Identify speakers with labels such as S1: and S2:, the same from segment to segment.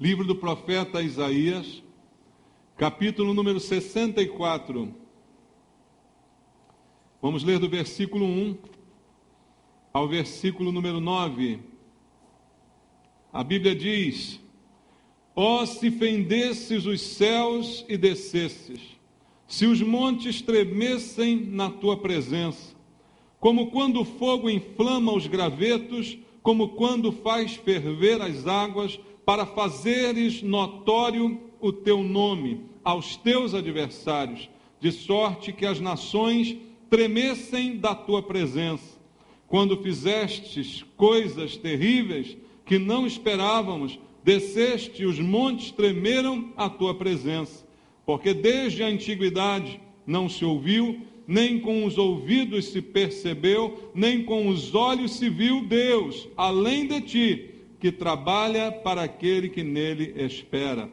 S1: Livro do profeta Isaías, capítulo número 64. Vamos ler do versículo 1 ao versículo número 9. A Bíblia diz: ó, se fendesses os céus e descesses, se os montes tremessem na tua presença, como quando o fogo inflama os gravetos, como quando faz ferver as águas, para fazeres notório o teu nome aos teus adversários, de sorte que as nações tremessem da tua presença. Quando fizestes coisas terríveis que não esperávamos, desceste e os montes tremeram à tua presença. Porque desde a antiguidade não se ouviu, nem com os ouvidos se percebeu, nem com os olhos se viu Deus, além de ti, que trabalha para aquele que nele espera.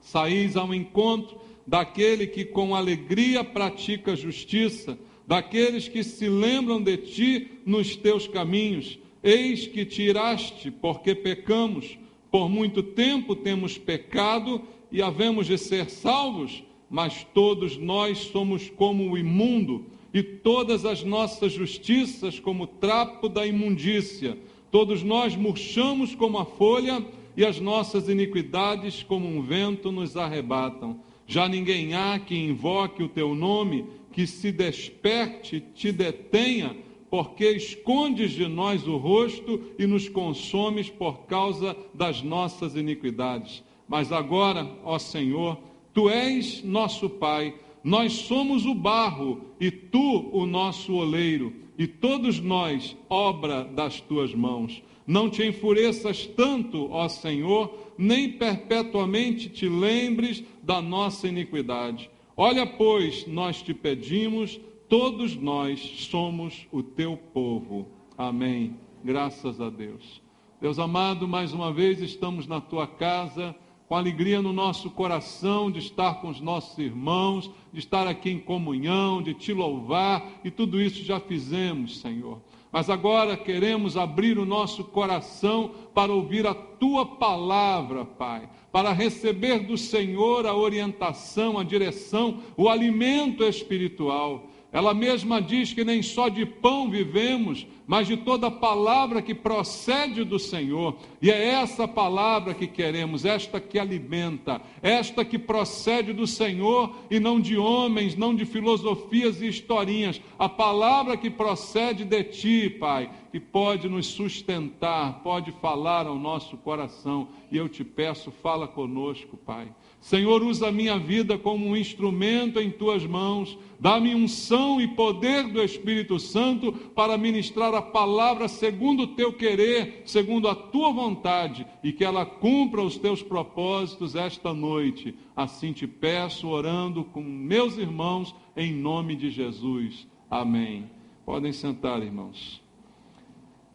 S1: Saís ao encontro daquele que com alegria pratica justiça, daqueles que se lembram de ti nos teus caminhos. Eis que te iraste, porque pecamos. Por muito tempo temos pecado e havemos de ser salvos, mas todos nós somos como o imundo, e todas as nossas justiças como trapo da imundícia. Todos nós murchamos como a folha, e as nossas iniquidades como um vento nos arrebatam. Já ninguém há que invoque o teu nome, que se desperte, te detenha, porque escondes de nós o rosto e nos consomes por causa das nossas iniquidades. Mas agora, ó Senhor, tu és nosso Pai, nós somos o barro e tu o nosso oleiro, e todos nós, obra das tuas mãos. Não te enfureças tanto, ó Senhor, nem perpetuamente te lembres da nossa iniquidade. Olha, pois, nós te pedimos, todos nós somos o teu povo. Amém. Graças a Deus. Deus amado, mais uma vez estamos na tua casa, com alegria no nosso coração de estar com os nossos irmãos, de estar aqui em comunhão, de te louvar, e tudo isso já fizemos, Senhor. Mas agora queremos abrir o nosso coração para ouvir a tua palavra, Pai, para receber do Senhor a orientação, a direção, o alimento espiritual. Ela mesma diz que nem só de pão vivemos, mas de toda palavra que procede do Senhor. E é essa palavra que queremos, esta que alimenta, esta que procede do Senhor e não de homens, não de filosofias e historinhas. A palavra que procede de ti, Pai, que pode nos sustentar, pode falar ao nosso coração. E eu te peço, fala conosco, Pai. Senhor, usa a minha vida como um instrumento em tuas mãos, dá-me unção e poder do Espírito Santo para ministrar a palavra segundo o teu querer, segundo a tua vontade, e que ela cumpra os teus propósitos esta noite. Assim te peço, orando com meus irmãos, em nome de Jesus. Amém. Podem sentar, irmãos.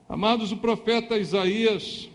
S1: Amados, o profeta Isaías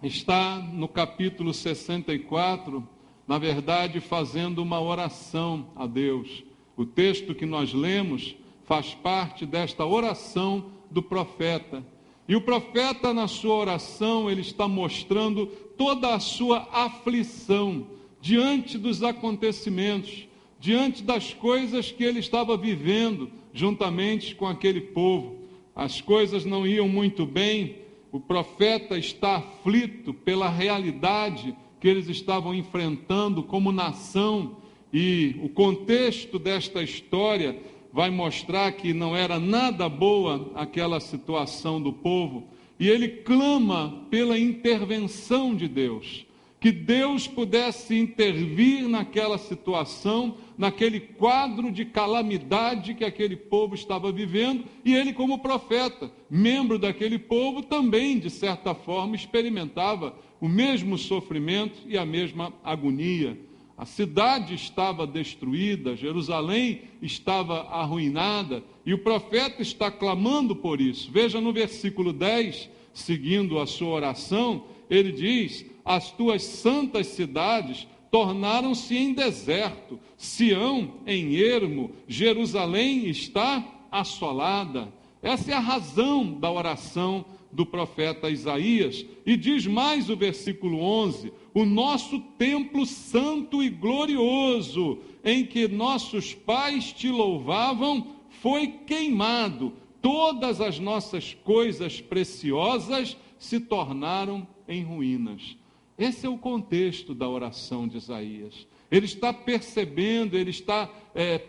S1: está no capítulo 64, na verdade, fazendo uma oração a Deus. O texto que nós lemos faz parte desta oração do profeta. E o profeta, na sua oração, ele está mostrando toda a sua aflição diante dos acontecimentos, diante das coisas que ele estava vivendo juntamente com aquele povo. As coisas não iam muito bem, o profeta está aflito pela realidade que eles estavam enfrentando como nação, e o contexto desta história vai mostrar que não era nada boa aquela situação do povo, e ele clama pela intervenção de Deus, que Deus pudesse intervir naquela situação, naquele quadro de calamidade que aquele povo estava vivendo, e ele, como profeta, membro daquele povo, também, de certa forma, experimentava o mesmo sofrimento e a mesma agonia. A cidade estava destruída, Jerusalém estava arruinada, e o profeta está clamando por isso. Veja no versículo 10, seguindo a sua oração, ele diz: as tuas santas cidades tornaram-se em deserto, Sião em ermo, Jerusalém está assolada. Essa é a razão da oração do profeta Isaías. E diz mais o versículo 11: o nosso templo santo e glorioso, em que nossos pais te louvavam, foi queimado. Todas as nossas coisas preciosas se tornaram em ruínas. Esse é o contexto da oração de Isaías. Ele está percebendo, ele está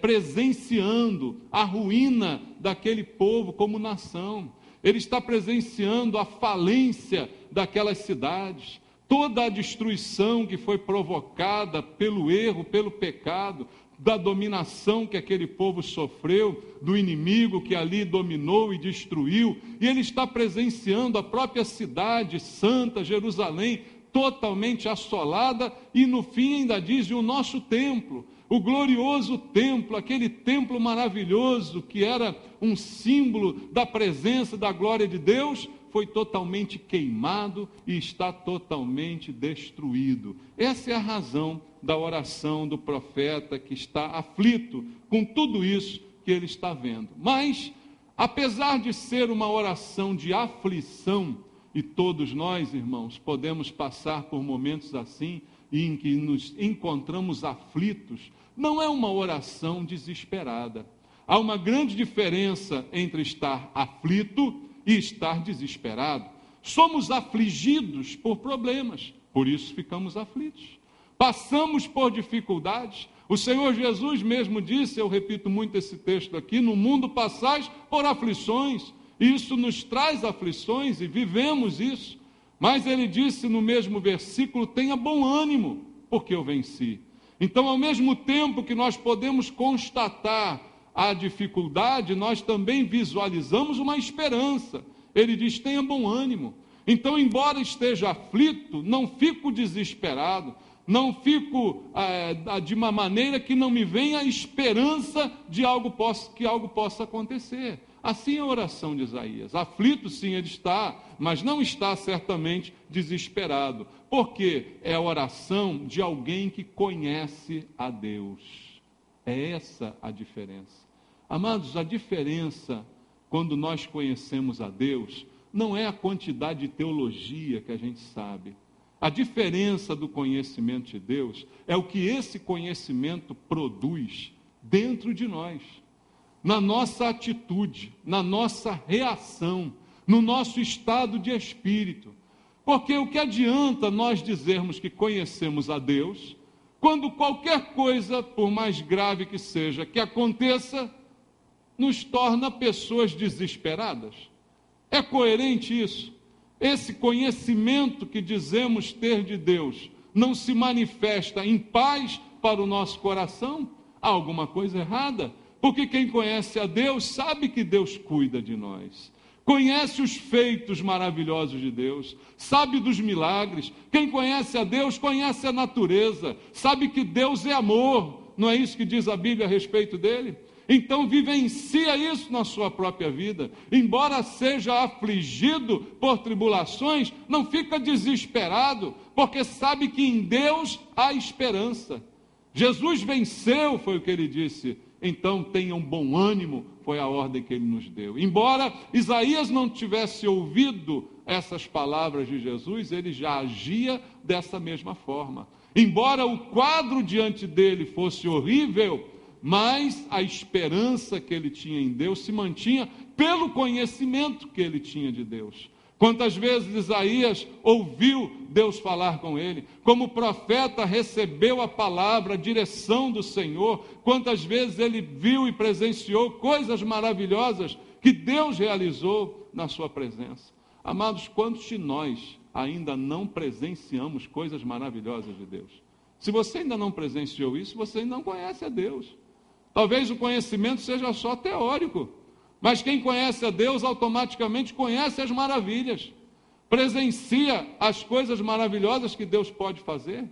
S1: presenciando a ruína daquele povo como nação. Ele está presenciando a falência daquelas cidades, toda a destruição que foi provocada pelo erro, pelo pecado, da dominação que aquele povo sofreu, do inimigo que ali dominou e destruiu. E ele está presenciando a própria cidade santa, Jerusalém, totalmente assolada, e no fim ainda diz: o nosso templo, o glorioso templo, aquele templo maravilhoso que era um símbolo da presença, da glória de Deus, foi totalmente queimado e está totalmente destruído. Essa é a razão da oração do profeta, que está aflito com tudo isso que ele está vendo. Mas, apesar de ser uma oração de aflição, e todos nós, irmãos, podemos passar por momentos assim, em que nos encontramos aflitos, não é uma oração desesperada. Há uma grande diferença entre estar aflito e estar desesperado. Somos afligidos por problemas, por isso ficamos aflitos. Passamos por dificuldades. O Senhor Jesus mesmo disse, eu repito muito esse texto aqui: no mundo passais por aflições. Isso nos traz aflições e vivemos isso. Mas ele disse no mesmo versículo: tenha bom ânimo, porque eu venci. Então, ao mesmo tempo que nós podemos constatar a dificuldade, nós também visualizamos uma esperança. Ele diz: tenha bom ânimo. Então, embora esteja aflito, não fico desesperado, não fico de uma maneira que não me venha a esperança de que algo possa acontecer. Assim é a oração de Isaías. Aflito sim ele está, mas não está certamente desesperado, porque é a oração de alguém que conhece a Deus. É essa a diferença. Amados, a diferença quando nós conhecemos a Deus não é a quantidade de teologia que a gente sabe. A diferença do conhecimento de Deus é o que esse conhecimento produz dentro de nós, na nossa atitude, na nossa reação, no nosso estado de espírito. Porque o que adianta nós dizermos que conhecemos a Deus, quando qualquer coisa, por mais grave que seja, que aconteça, nos torna pessoas desesperadas? É coerente isso? Esse conhecimento que dizemos ter de Deus não se manifesta em paz para o nosso coração? Há alguma coisa errada? Porque quem conhece a Deus sabe que Deus cuida de nós, conhece os feitos maravilhosos de Deus, sabe dos milagres. Quem conhece a Deus conhece a natureza, sabe que Deus é amor. Não é isso que diz a Bíblia a respeito dele? Então vivencia isso na sua própria vida. Embora seja afligido por tribulações, não fica desesperado, porque sabe que em Deus há esperança. Jesus venceu, foi o que ele disse. Então tenham bom ânimo, foi a ordem que ele nos deu. Embora Isaías não tivesse ouvido essas palavras de Jesus, ele já agia dessa mesma forma. Embora o quadro diante dele fosse horrível, mas a esperança que ele tinha em Deus se mantinha pelo conhecimento que ele tinha de Deus. Quantas vezes Isaías ouviu Deus falar com ele, como profeta recebeu a palavra, a direção do Senhor, quantas vezes ele viu e presenciou coisas maravilhosas que Deus realizou na sua presença. Amados, quantos de nós ainda não presenciamos coisas maravilhosas de Deus? Se você ainda não presenciou isso, você ainda não conhece a Deus. Talvez o conhecimento seja só teórico, mas quem conhece a Deus automaticamente conhece as maravilhas, presencia as coisas maravilhosas que Deus pode fazer.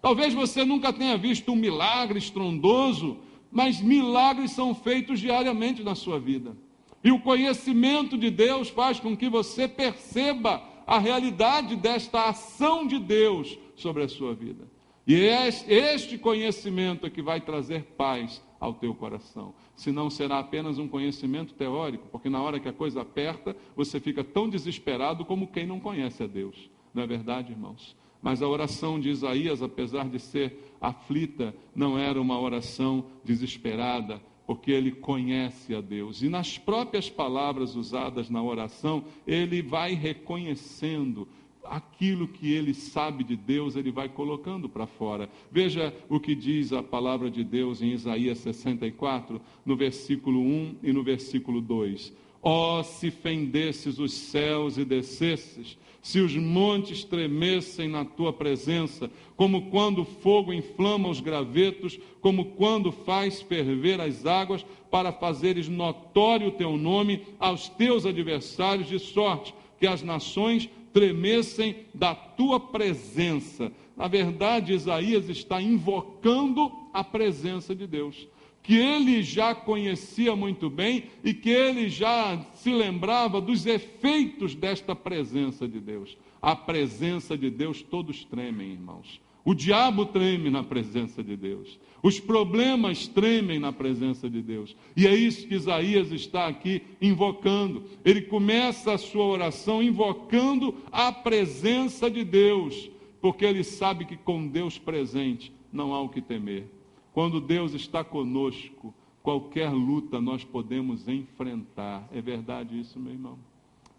S1: Talvez você nunca tenha visto um milagre estrondoso, mas milagres são feitos diariamente na sua vida. E o conhecimento de Deus faz com que você perceba a realidade desta ação de Deus sobre a sua vida. E é este conhecimento que vai trazer paz ao teu coração. Senão será apenas um conhecimento teórico, porque na hora que a coisa aperta, você fica tão desesperado como quem não conhece a Deus. Não é verdade, irmãos? Mas a oração de Isaías, apesar de ser aflita, não era uma oração desesperada, porque ele conhece a Deus. E nas próprias palavras usadas na oração, ele vai reconhecendo aquilo que ele sabe de Deus, ele vai colocando para fora. Veja o que diz a palavra de Deus em Isaías 64, no versículo 1 e no versículo 2. Ó, se fendesses os céus e descesses, se os montes tremessem na tua presença, como quando o fogo inflama os gravetos, como quando faz ferver as águas, para fazeres notório o teu nome aos teus adversários, de sorte que as nações tremessem da tua presença. Na verdade, Isaías está invocando a presença de Deus, que ele já conhecia muito bem e que ele já se lembrava dos efeitos desta presença de Deus. A presença de Deus, todos tremem, irmãos. O diabo treme na presença de Deus. Os problemas tremem na presença de Deus. E é isso que Isaías está aqui invocando. Ele começa a sua oração invocando a presença de Deus, porque ele sabe que com Deus presente não há o que temer. Quando Deus está conosco, qualquer luta nós podemos enfrentar. É verdade isso, meu irmão?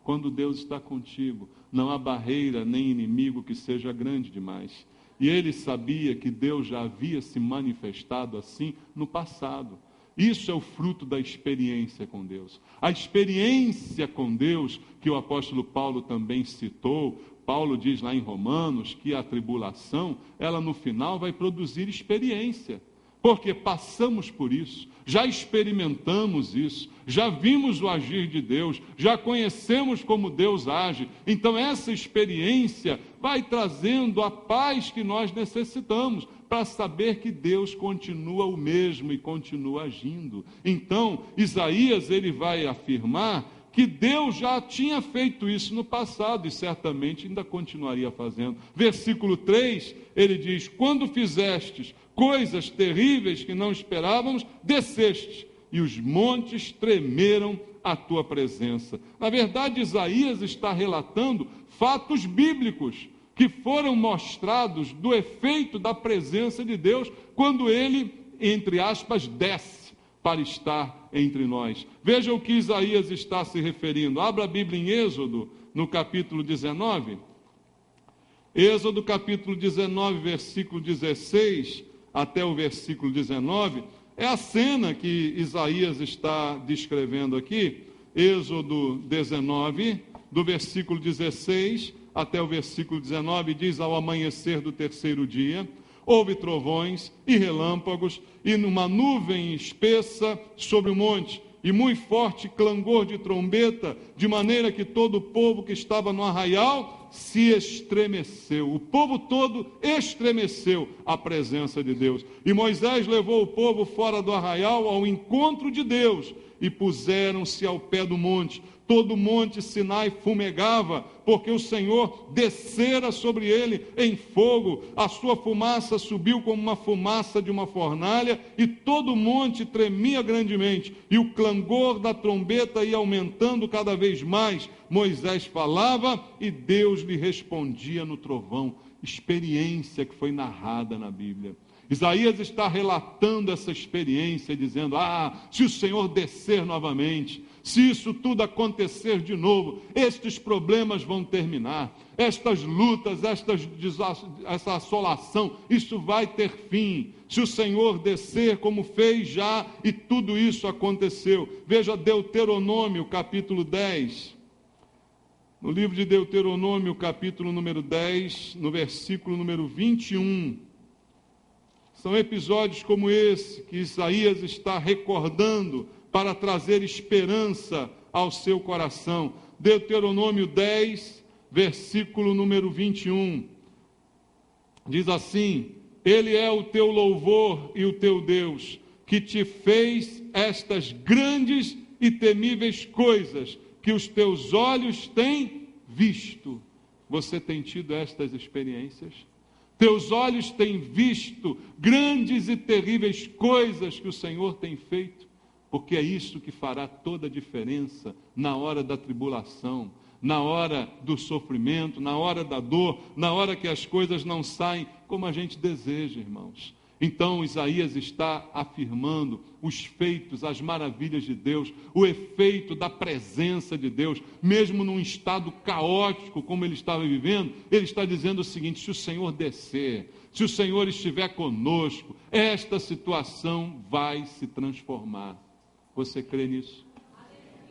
S1: Quando Deus está contigo, não há barreira nem inimigo que seja grande demais. E ele sabia que Deus já havia se manifestado assim no passado. Isso é o fruto da experiência com Deus. A experiência com Deus, que o apóstolo Paulo também citou, Paulo diz lá em Romanos que a tribulação, ela no final vai produzir experiência. Porque passamos por isso, já experimentamos isso, já vimos o agir de Deus, já conhecemos como Deus age. Então essa experiência vai trazendo a paz que nós necessitamos para saber que Deus continua o mesmo e continua agindo. Então Isaías ele vai afirmar que Deus já tinha feito isso no passado e certamente ainda continuaria fazendo. Versículo 3, ele diz: quando fizestes coisas terríveis que não esperávamos, desceste, e os montes tremeram à tua presença. Na verdade, Isaías está relatando fatos bíblicos que foram mostrados do efeito da presença de Deus quando ele, entre aspas, desce para estar entre nós. Veja o que Isaías está se referindo. Abra a Bíblia em Êxodo, no capítulo 19. Êxodo capítulo 19, versículo 16 até o versículo 19, é a cena que Isaías está descrevendo aqui. Êxodo 19, do versículo 16 até o versículo 19, diz: ao amanhecer do terceiro dia, houve trovões e relâmpagos, e numa nuvem espessa sobre o monte, e muito forte clangor de trombeta, de maneira que todo o povo que estava no arraial se estremeceu. O povo todo estremeceu à presença de Deus. E Moisés levou o povo fora do arraial ao encontro de Deus, e puseram-se ao pé do monte. Todo o monte Sinai fumegava, porque o Senhor descera sobre ele em fogo. A sua fumaça subiu como uma fumaça de uma fornalha, e todo o monte tremia grandemente, e o clangor da trombeta ia aumentando cada vez mais. Moisés falava e Deus lhe respondia no trovão. Experiência que foi narrada na Bíblia. Isaías está relatando essa experiência, dizendo: se o Senhor descer novamente, se isso tudo acontecer de novo, estes problemas vão terminar, estas lutas, essa assolação, isso vai ter fim. Se o Senhor descer como fez já, e tudo isso aconteceu. Veja Deuteronômio capítulo 10. No livro de Deuteronômio capítulo número 10, no versículo número 21. São episódios como esse que Isaías está recordando para trazer esperança ao seu coração. Deuteronômio 10, versículo número 21. Diz assim: Ele é o teu louvor e o teu Deus, que te fez estas grandes e temíveis coisas que os teus olhos têm visto. Você tem tido estas experiências? Teus olhos têm visto grandes e terríveis coisas que o Senhor tem feito, porque é isso que fará toda a diferença na hora da tribulação, na hora do sofrimento, na hora da dor, na hora que as coisas não saem como a gente deseja, irmãos. Então Isaías está afirmando os feitos, as maravilhas de Deus, o efeito da presença de Deus, mesmo num estado caótico como ele estava vivendo. Ele está dizendo o seguinte: se o Senhor descer, se o Senhor estiver conosco, esta situação vai se transformar. Você crê nisso?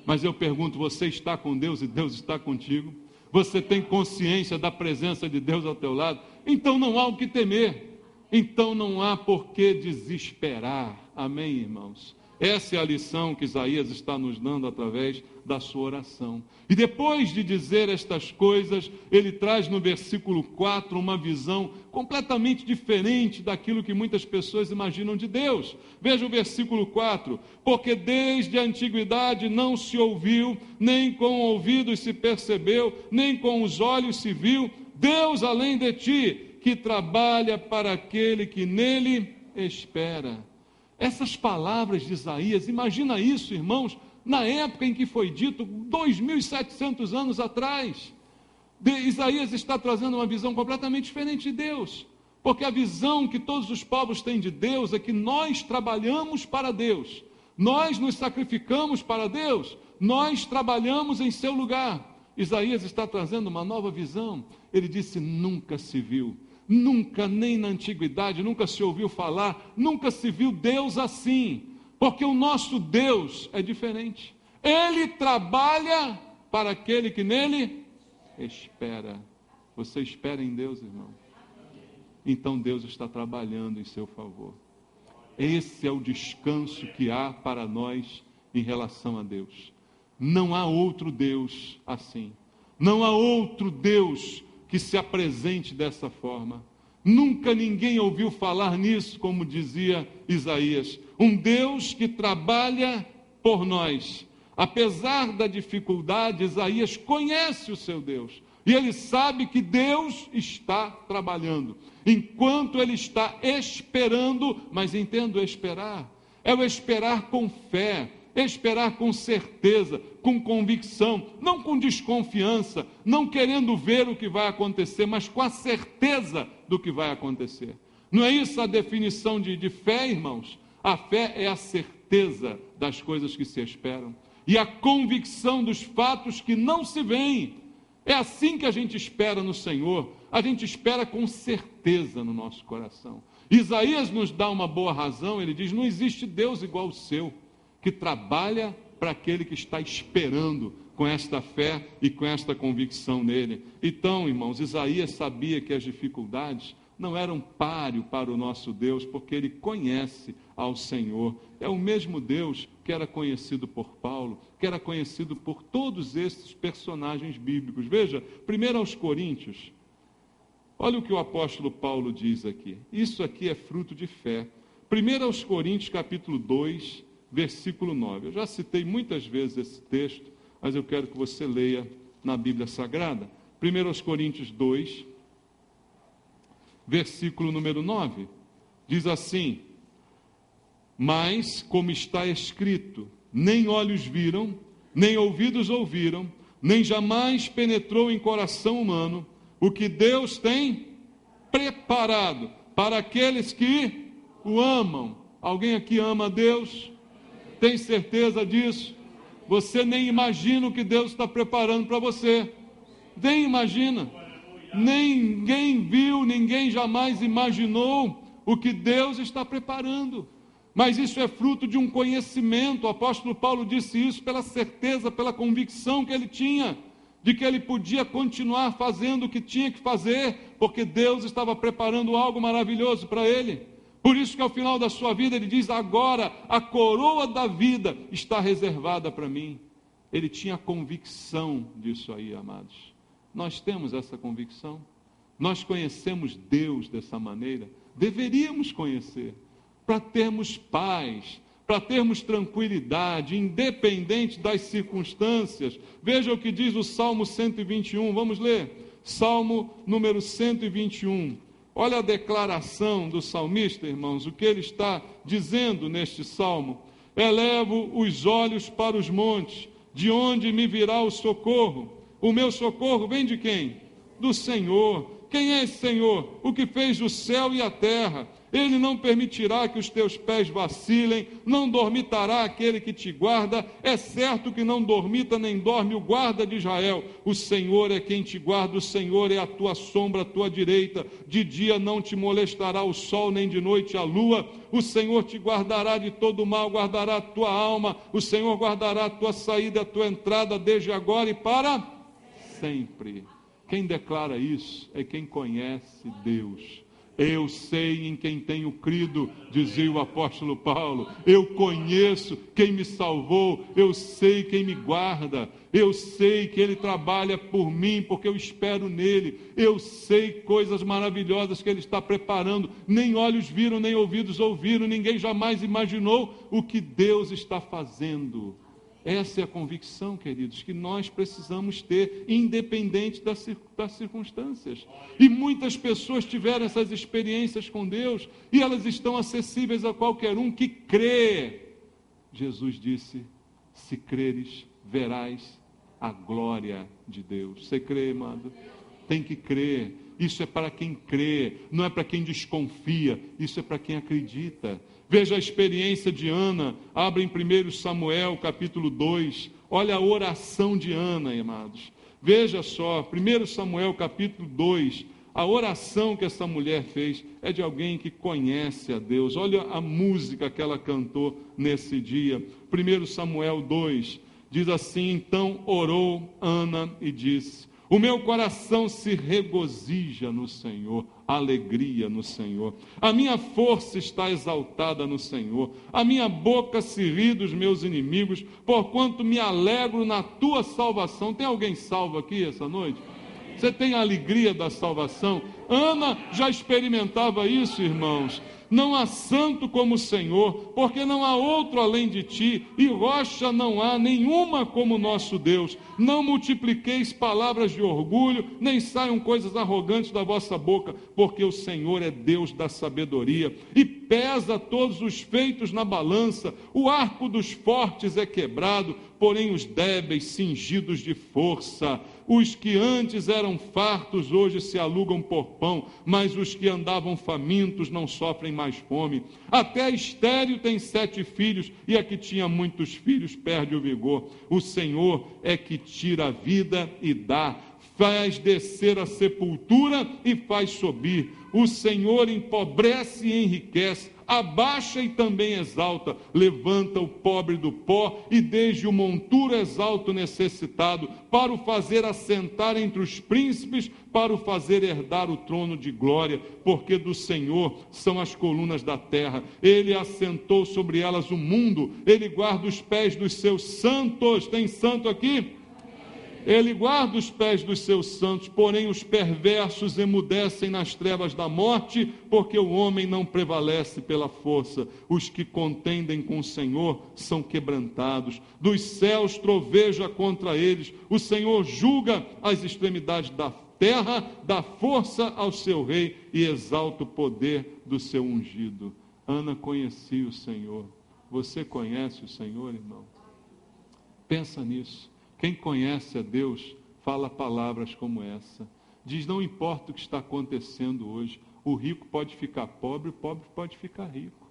S1: Mas eu pergunto, você está com Deus e Deus está contigo? Você tem consciência da presença de Deus ao teu lado? Então não há o que temer. Então não há por que desesperar. Amém, irmãos? Essa é a lição que Isaías está nos dando através da sua oração. E depois de dizer estas coisas, ele traz no versículo 4 uma visão completamente diferente daquilo que muitas pessoas imaginam de Deus. Veja o versículo 4: porque desde a antiguidade não se ouviu, nem com ouvidos se percebeu, nem com os olhos se viu, Deus além de ti, que trabalha para aquele que nele espera. Essas palavras de Isaías, imagina isso, irmãos, na época em que foi dito, 2.700 anos atrás. Isaías está trazendo uma visão completamente diferente de Deus, porque a visão que todos os povos têm de Deus é que nós trabalhamos para Deus, nós nos sacrificamos para Deus, nós trabalhamos em seu lugar. Isaías está trazendo uma nova visão. Ele disse: nunca se viu, nunca, nem na antiguidade, nunca se ouviu falar, nunca se viu Deus assim, porque o nosso Deus é diferente. Ele trabalha para aquele que nele espera. Você espera em Deus, irmão? Então Deus está trabalhando em seu favor. Esse é o descanso que há para nós em relação a Deus. Não há outro Deus assim. Não há outro Deus que se apresente dessa forma. Nunca ninguém ouviu falar nisso, como dizia Isaías. Um Deus que trabalha por nós. Apesar da dificuldade, Isaías conhece o seu Deus. E ele sabe que Deus está trabalhando. Enquanto ele está esperando, mas entendo esperar. É o esperar com fé. Esperar com certeza, com convicção, não com desconfiança, não querendo ver o que vai acontecer, mas com a certeza do que vai acontecer. Não é isso a definição de fé, irmãos? A fé é a certeza das coisas que se esperam e a convicção dos fatos que não se veem. É assim que a gente espera no Senhor, a gente espera com certeza no nosso coração. Isaías nos dá uma boa razão, ele diz: não existe Deus igual ao seu, que trabalha para aquele que está esperando com esta fé e com esta convicção nele. Então, irmãos, Isaías sabia que as dificuldades não eram páreo para o nosso Deus, porque ele conhece ao Senhor. É o mesmo Deus que era conhecido por Paulo, que era conhecido por todos esses personagens bíblicos. Veja, 1 aos Coríntios, olha o que o apóstolo Paulo diz aqui. Isso aqui é fruto de fé. 1 aos Coríntios, capítulo 2, versículo 9. Eu já citei muitas vezes esse texto, mas eu quero que você leia na Bíblia Sagrada. 1 aos Coríntios 2, versículo número 9. Diz assim: mas, como está escrito, nem olhos viram, nem ouvidos ouviram, nem jamais penetrou em coração humano o que Deus tem preparado para aqueles que o amam. Alguém aqui ama a Deus? Tem certeza disso? Você nem imagina o que Deus está preparando para você. Nem imagina. Ninguém viu, ninguém jamais imaginou o que Deus está preparando. Mas isso é fruto de um conhecimento. O apóstolo Paulo disse isso pela certeza, pela convicção que ele tinha, de que ele podia continuar fazendo o que tinha que fazer, porque Deus estava preparando algo maravilhoso para ele. Por isso que ao final da sua vida ele diz: agora a coroa da vida está reservada para mim. Ele tinha convicção disso aí, amados. Nós temos essa convicção? Nós conhecemos Deus dessa maneira? Deveríamos conhecer, para termos paz, para termos tranquilidade, independente das circunstâncias. Veja o que diz o Salmo 121, vamos ler. Salmo número 121. Olha a declaração do salmista, irmãos, o que ele está dizendo neste salmo. Elevo os olhos para os montes, de onde me virá o socorro? O meu socorro vem de quem? Do Senhor. Quem é esse Senhor? O que fez o céu e a terra. Ele não permitirá que os teus pés vacilem, não dormitará aquele que te guarda. É certo que não dormita nem dorme o guarda de Israel. O Senhor é quem te guarda, o Senhor é a tua sombra, a tua direita. De dia não te molestará o sol, nem de noite a lua. O Senhor te guardará de todo mal, guardará a tua alma. O Senhor guardará a tua saída, a tua entrada, desde agora e para sempre. Quem declara isso é quem conhece Deus. Eu sei em quem tenho crido, dizia o apóstolo Paulo. Eu conheço quem me salvou, eu sei quem me guarda, eu sei que Ele trabalha por mim, porque eu espero nele. Eu sei coisas maravilhosas que Ele está preparando. Nem olhos viram, nem ouvidos ouviram, ninguém jamais imaginou o que Deus está fazendo. Essa é a convicção, queridos, que nós precisamos ter, independente das circunstâncias. E muitas pessoas tiveram essas experiências com Deus, e elas estão acessíveis a qualquer um que crê. Jesus disse, se creres, verás a glória de Deus. Você crê, amado? Tem que crer. Isso é para quem crê, não é para quem desconfia, isso é para quem acredita. Veja a experiência de Ana, abre em 1 Samuel capítulo 2, olha a oração de Ana, amados. Veja só, 1 Samuel capítulo 2, a oração que essa mulher fez é de alguém que conhece a Deus. Olha a música que ela cantou nesse dia. 1 Samuel 2, diz assim, então orou Ana e disse, o meu coração se regozija no Senhor, alegria no Senhor. A minha força está exaltada no Senhor. A minha boca se ri dos meus inimigos, porquanto me alegro na tua salvação. Tem alguém salvo aqui essa noite? Você tem a alegria da salvação? Ana já experimentava isso, irmãos. Não há santo como o Senhor, porque não há outro além de ti, e rocha não há nenhuma como nosso Deus. Não multipliqueis palavras de orgulho, nem saiam coisas arrogantes da vossa boca, porque o Senhor é Deus da sabedoria, e pesa todos os feitos na balança. O arco dos fortes é quebrado, porém os débeis cingidos de força. Os que antes eram fartos, hoje se alugam por pão, mas os que andavam famintos não sofrem mais fome. Até a estéril tem 7 filhos, e a que tinha muitos filhos perde o vigor. O Senhor é que tira a vida e dá, faz descer a sepultura e faz subir. O Senhor empobrece e enriquece, abaixa e também exalta, levanta o pobre do pó e desde o monturo exalta o necessitado, para o fazer assentar entre os príncipes, para o fazer herdar o trono de glória, porque do Senhor são as colunas da terra, Ele assentou sobre elas o mundo, Ele guarda os pés dos seus santos. Tem santo aqui? Ele guarda os pés dos seus santos, porém os perversos emudecem nas trevas da morte, porque o homem não prevalece pela força. Os que contendem com o Senhor são quebrantados. Dos céus troveja contra eles. O Senhor julga as extremidades da terra, dá força ao seu rei e exalta o poder do seu ungido. Ana conhecia o Senhor. Você conhece o Senhor, irmão? Pensa nisso. Quem conhece a Deus, fala palavras como essa. Diz, não importa o que está acontecendo hoje, o rico pode ficar pobre, o pobre pode ficar rico.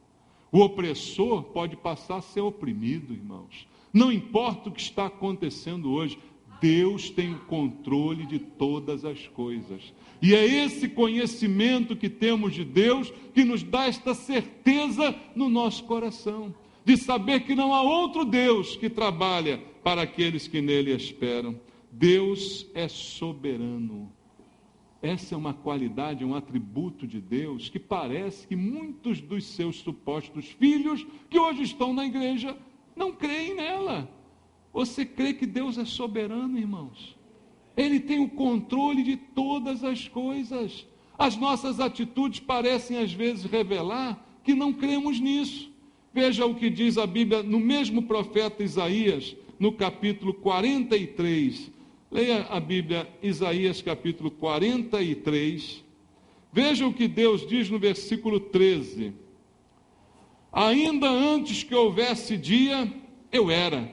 S1: O opressor pode passar a ser oprimido, irmãos. Não importa o que está acontecendo hoje, Deus tem o controle de todas as coisas. E é esse conhecimento que temos de Deus que nos dá esta certeza no nosso coração, de saber que não há outro Deus que trabalha para aqueles que nele esperam. Deus é soberano. Essa é uma qualidade, um atributo de Deus que parece que muitos dos seus supostos filhos que hoje estão na igreja não creem nela. Você crê que Deus é soberano, irmãos? Ele tem o controle de todas as coisas. As nossas atitudes parecem às vezes revelar que não cremos nisso. Veja o que diz a Bíblia no mesmo profeta Isaías, no capítulo 43, leia a Bíblia, Isaías capítulo 43, Veja o que Deus diz no versículo 13. Ainda antes que houvesse dia, eu era,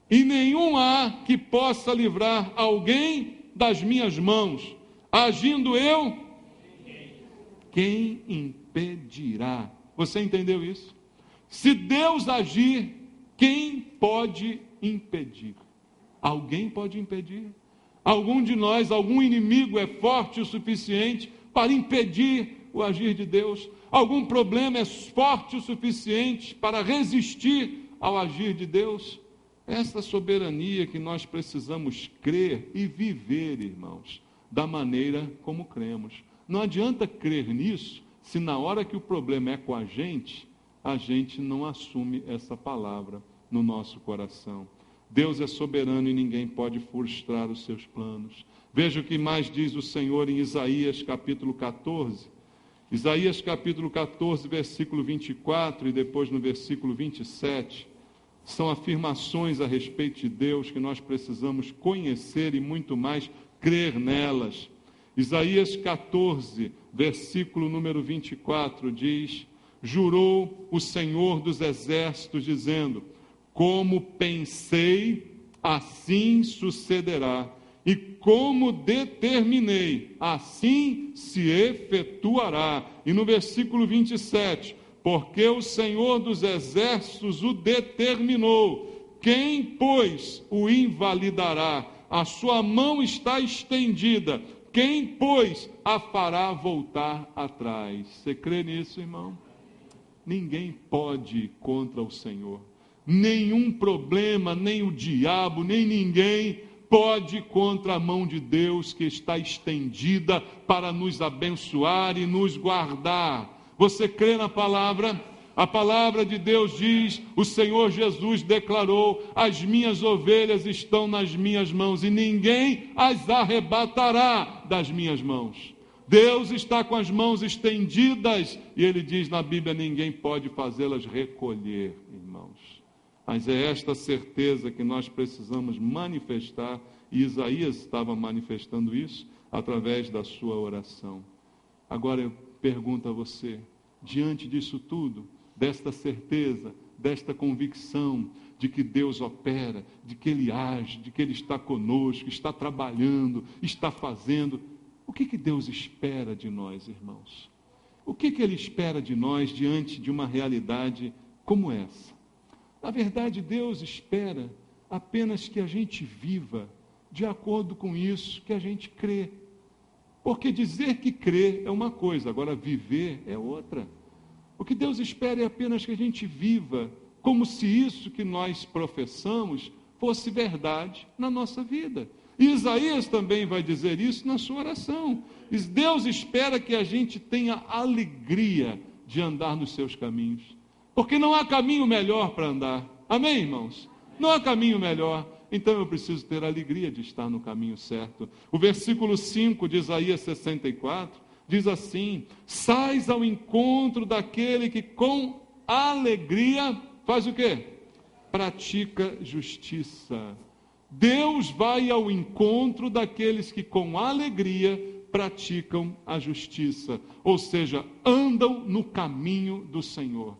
S1: e nenhum há que possa livrar alguém das minhas mãos. Agindo eu, quem impedirá? Você entendeu isso? Se Deus agir, quem pode impedir? Alguém pode impedir? Algum de nós, algum inimigo é forte o suficiente para impedir o agir de Deus? Algum problema é forte o suficiente para resistir ao agir de Deus? Essa soberania que nós precisamos crer e viver, irmãos, da maneira como cremos. Não adianta crer nisso se na hora que o problema é com a gente não assume essa palavra no nosso coração. Deus é soberano e ninguém pode frustrar os seus planos. Veja o que mais diz o Senhor em Isaías capítulo 14. Isaías capítulo 14, versículo 24 e depois no versículo 27. São afirmações a respeito de Deus que nós precisamos conhecer e muito mais crer nelas. Isaías 14, versículo número 24 diz: jurou o Senhor dos exércitos, dizendo: como pensei, assim sucederá, e como determinei, assim se efetuará. E no versículo 27, porque o Senhor dos exércitos o determinou, quem, pois, o invalidará? A sua mão está estendida, quem, pois, a fará voltar atrás? Você crê nisso, irmão? Ninguém pode ir contra o Senhor. Nenhum problema, nem o diabo, nem ninguém pode ir contra a mão de Deus que está estendida para nos abençoar e nos guardar. Você crê na palavra? A palavra de Deus diz, o Senhor Jesus declarou: as minhas ovelhas estão nas minhas mãos e ninguém as arrebatará das minhas mãos. Deus está com as mãos estendidas e Ele diz na Bíblia: ninguém pode fazê-las recolher, irmãos. Mas é esta certeza que nós precisamos manifestar, e Isaías estava manifestando isso através da sua oração. Agora eu pergunto a você, diante disso tudo, desta certeza, desta convicção de que Deus opera, de que Ele age, de que Ele está conosco, está trabalhando, está fazendo, o que Deus espera de nós, irmãos? O que Ele espera de nós diante de uma realidade como essa? Na verdade, Deus espera apenas que a gente viva de acordo com isso que a gente crê. Porque dizer que crê é uma coisa, agora viver é outra. O que Deus espera é apenas que a gente viva como se isso que nós professamos fosse verdade na nossa vida. E Isaías também vai dizer isso na sua oração. Deus espera que a gente tenha alegria de andar nos seus caminhos. Porque não há caminho melhor para andar. Amém, irmãos? Não há caminho melhor. Então eu preciso ter a alegria de estar no caminho certo. O versículo 5 de Isaías 64 diz assim: sais ao encontro daquele que com alegria faz o quê? Pratica justiça. Deus vai ao encontro daqueles que com alegria praticam a justiça, ou seja, andam no caminho do Senhor.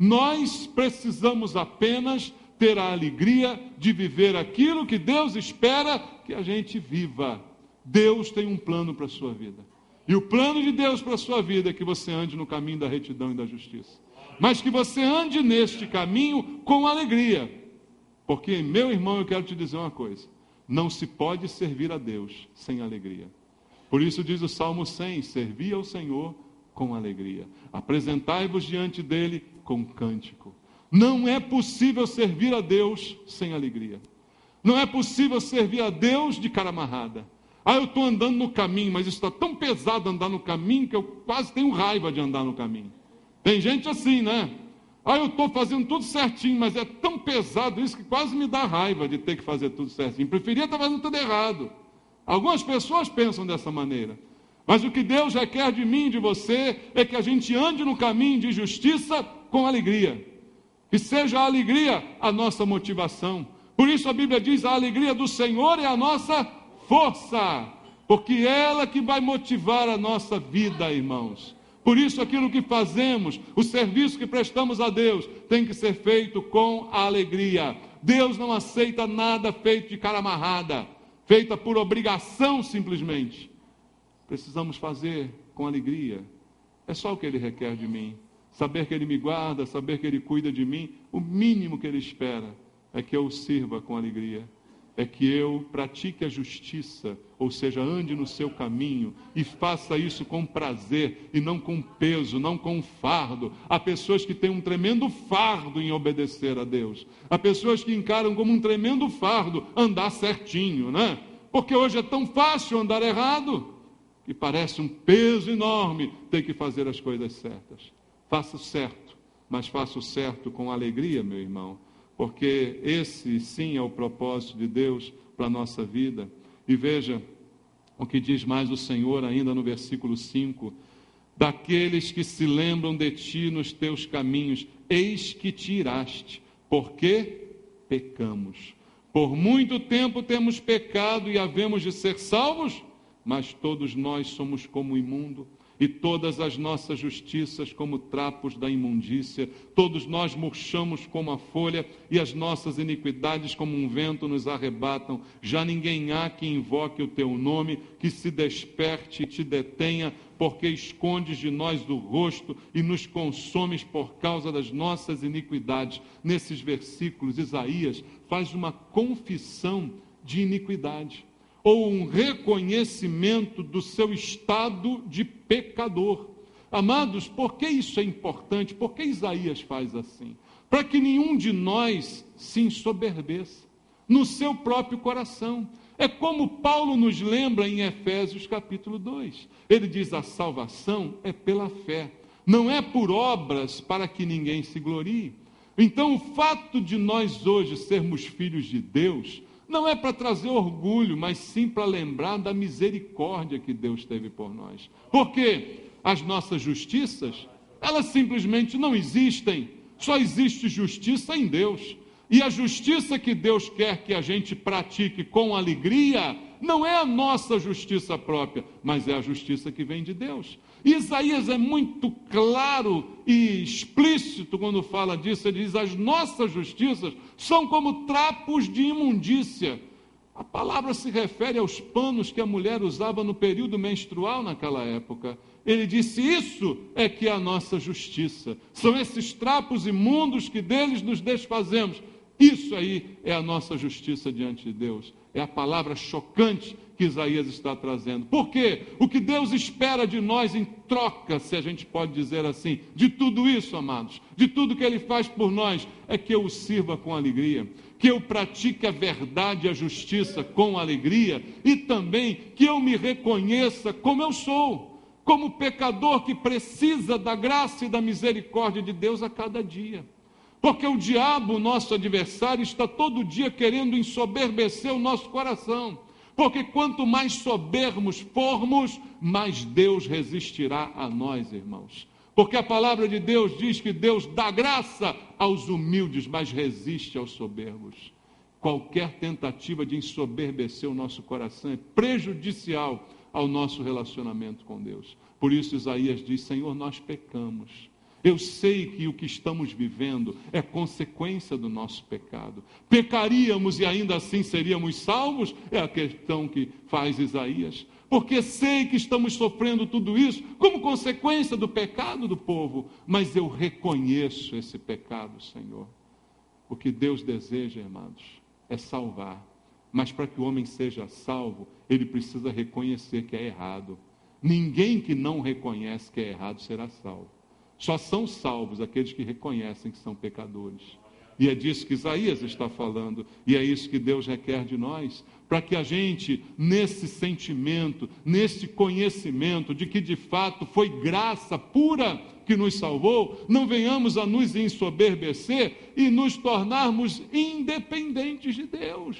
S1: Nós precisamos apenas ter a alegria de viver aquilo que Deus espera que a gente viva. Deus tem um plano para a sua vida. E o plano de Deus para a sua vida é que você ande no caminho da retidão e da justiça. Mas que você ande neste caminho com alegria. Porque, meu irmão, eu quero te dizer uma coisa: não se pode servir a Deus sem alegria. Por isso diz o Salmo 100, servi ao Senhor com alegria. Apresentai-vos diante dele com cântico. Não é possível servir a Deus sem alegria. Não é possível servir a Deus de cara amarrada. Eu estou andando no caminho, mas está tão pesado andar no caminho que eu quase tenho raiva de andar no caminho. Tem gente assim, né? Eu estou fazendo tudo certinho, mas é tão pesado isso que quase me dá raiva de ter que fazer tudo certinho. Preferia estar fazendo tudo errado. Algumas pessoas pensam dessa maneira. Mas o que Deus requer de mim e de você é que a gente ande no caminho de justiça com alegria. Que seja a alegria a nossa motivação. Por isso a Bíblia diz: a alegria do Senhor é a nossa força. porque é ela que vai motivar a nossa vida, irmãos. Por isso, aquilo que fazemos, o serviço que prestamos a Deus, tem que ser feito com alegria. Deus não aceita nada feito de cara amarrada, feita por obrigação simplesmente. Precisamos fazer com alegria. É só o que Ele requer de mim. Saber que Ele me guarda, saber que Ele cuida de mim, o mínimo que Ele espera é que eu o sirva com alegria. É que eu pratique a justiça, ou seja, ande no seu caminho e faça isso com prazer e não com peso, não com fardo. Há pessoas que têm um tremendo fardo em obedecer a Deus. Há pessoas que encaram como um tremendo fardo andar certinho, né? Porque hoje é tão fácil andar errado que parece um peso enorme ter que fazer as coisas certas. Faça o certo, mas faça o certo com alegria, meu irmão. Porque esse sim é o propósito de Deus para a nossa vida. E veja o que diz mais o Senhor ainda no versículo 5. Daqueles que se lembram de ti nos teus caminhos, eis que te iraste, porque pecamos. Por muito tempo temos pecado e havemos de ser salvos, mas todos nós somos como o imundo, e todas as nossas justiças como trapos da imundícia. Todos nós murchamos como a folha, e as nossas iniquidades como um vento nos arrebatam. Já ninguém há que invoque o teu nome, que se desperte e te detenha, porque escondes de nós o rosto e nos consomes por causa das nossas iniquidades. Nesses versículos, Isaías faz uma confissão de iniquidade, ou um reconhecimento do seu estado de pecador. Amados, por que isso é importante? Por que Isaías faz assim? Para que nenhum de nós se ensoberbeça no seu próprio coração. É como Paulo nos lembra em Efésios capítulo 2. Ele diz: a salvação é pela fé, não é por obras, para que ninguém se glorie. Então, o fato de nós hoje sermos filhos de Deus não é para trazer orgulho, mas sim para lembrar da misericórdia que Deus teve por nós. Porque as nossas justiças, elas simplesmente não existem. Só existe justiça em Deus. E a justiça que Deus quer que a gente pratique com alegria, não é a nossa justiça própria, mas é a justiça que vem de Deus. E Isaías é muito claro e explícito quando fala disso. Ele diz: as nossas justiças são como trapos de imundícia. A palavra se refere aos panos que a mulher usava no período menstrual naquela época. Ele disse: isso é que é a nossa justiça. São esses trapos imundos que deles nos desfazemos. Isso aí é a nossa justiça diante de Deus. É a palavra chocante que Isaías está trazendo. Por quê? O que Deus espera de nós em troca, se a gente pode dizer assim, de tudo isso, amados, de tudo que Ele faz por nós, é que eu o sirva com alegria, que eu pratique a verdade e a justiça com alegria, e também que eu me reconheça como eu sou, como pecador que precisa da graça e da misericórdia de Deus a cada dia. Porque o diabo, nosso adversário, está todo dia querendo ensoberbecer o nosso coração. Porque quanto mais soberbos formos, mais Deus resistirá a nós, irmãos. Porque a palavra de Deus diz que Deus dá graça aos humildes, mas resiste aos soberbos. Qualquer tentativa de ensoberbecer o nosso coração é prejudicial ao nosso relacionamento com Deus. Por isso Isaías diz: Senhor, nós pecamos. Eu sei que o que estamos vivendo é consequência do nosso pecado. Pecaríamos e ainda assim seríamos salvos? É a questão que faz Isaías. Porque sei que estamos sofrendo tudo isso como consequência do pecado do povo. Mas eu reconheço esse pecado, Senhor. O que Deus deseja, amados, é salvar. Mas para que o homem seja salvo, ele precisa reconhecer que é errado. Ninguém que não reconhece que é errado será salvo. Só são salvos aqueles que reconhecem que são pecadores. E é disso que Isaías está falando. E é isso que Deus requer de nós. Para que a gente, nesse sentimento, nesse conhecimento de que de fato foi graça pura que nos salvou, não venhamos a nos ensoberbecer e nos tornarmos independentes de Deus.